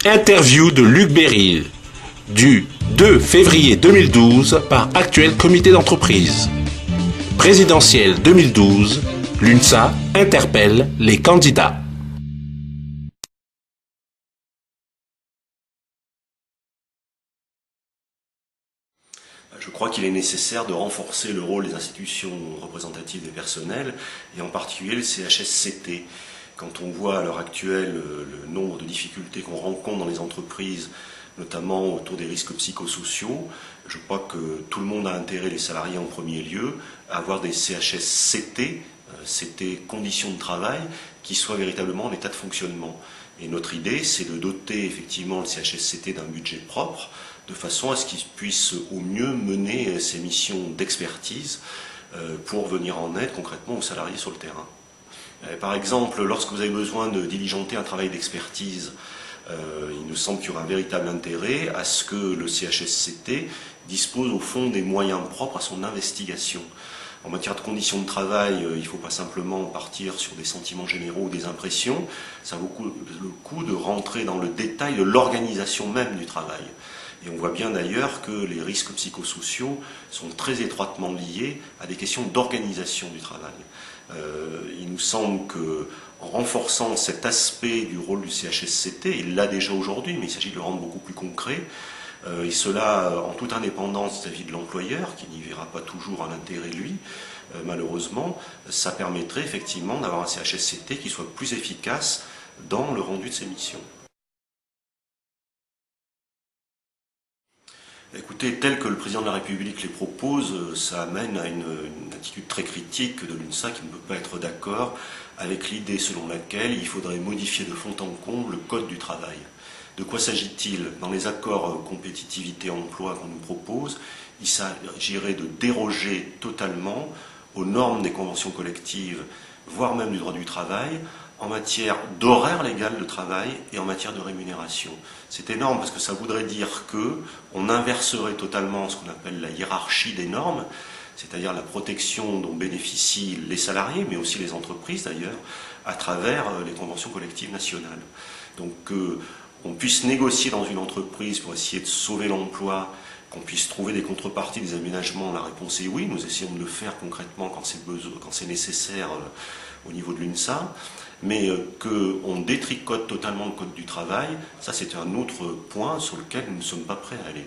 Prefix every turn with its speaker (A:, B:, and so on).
A: Interview de Luc Béryl, du 2 février 2012 par Actuel Comité d'entreprise. Présidentielle 2012, l'UNSA interpelle les candidats.
B: Je crois qu'il est nécessaire de renforcer le rôle des institutions représentatives des personnels, et en particulier le CHSCT. Quand on voit à l'heure actuelle le nombre de difficultés qu'on rencontre dans les entreprises, notamment autour des risques psychosociaux, je crois que tout le monde a intérêt, les salariés en premier lieu, à avoir des CHSCT, CT conditions de travail, qui soient véritablement en état de fonctionnement. Et notre idée, c'est de doter effectivement le CHSCT d'un budget propre, de façon à ce qu'il puisse au mieux mener ses missions d'expertise pour venir en aide concrètement aux salariés sur le terrain. Par exemple, lorsque vous avez besoin de diligenter un travail d'expertise, il nous semble qu'il y aura un véritable intérêt à ce que le CHSCT dispose au fond des moyens propres à son investigation. En matière de conditions de travail, il ne faut pas simplement partir sur des sentiments généraux ou des impressions, ça vaut le coup de rentrer dans le détail de l'organisation même du travail. Et on voit bien d'ailleurs que les risques psychosociaux sont très étroitement liés à des questions d'organisation du travail. Il nous semble qu'en renforçant cet aspect du rôle du CHSCT, il l'a déjà aujourd'hui, mais il s'agit de le rendre beaucoup plus concret, et cela en toute indépendance vis-à-vis de l'employeur, qui n'y verra pas toujours un intérêt lui, malheureusement, ça permettrait effectivement d'avoir un CHSCT qui soit plus efficace dans le rendu de ses missions. Écoutez, tel que le président de la République les propose, ça amène à une attitude très critique de l'UNSA qui ne peut pas être d'accord avec l'idée selon laquelle il faudrait modifier de fond en comble le code du travail. De quoi s'agit-il? Dans les accords compétitivité-emploi qu'on nous propose, il s'agirait de déroger totalement aux normes des conventions collectives, voire même du droit du travail, en matière d'horaire légal de travail et en matière de rémunération. C'est énorme parce que ça voudrait dire qu'on inverserait totalement ce qu'on appelle la hiérarchie des normes, c'est-à-dire la protection dont bénéficient les salariés, mais aussi les entreprises d'ailleurs, à travers les conventions collectives nationales. Donc qu'on puisse négocier dans une entreprise pour essayer de sauver l'emploi, qu'on puisse trouver des contreparties, des aménagements, la réponse est oui, nous essayons de le faire concrètement quand c'est nécessaire au niveau de l'UNSA, mais qu'on détricote totalement le code du travail, ça c'est un autre point sur lequel nous ne sommes pas prêts à aller.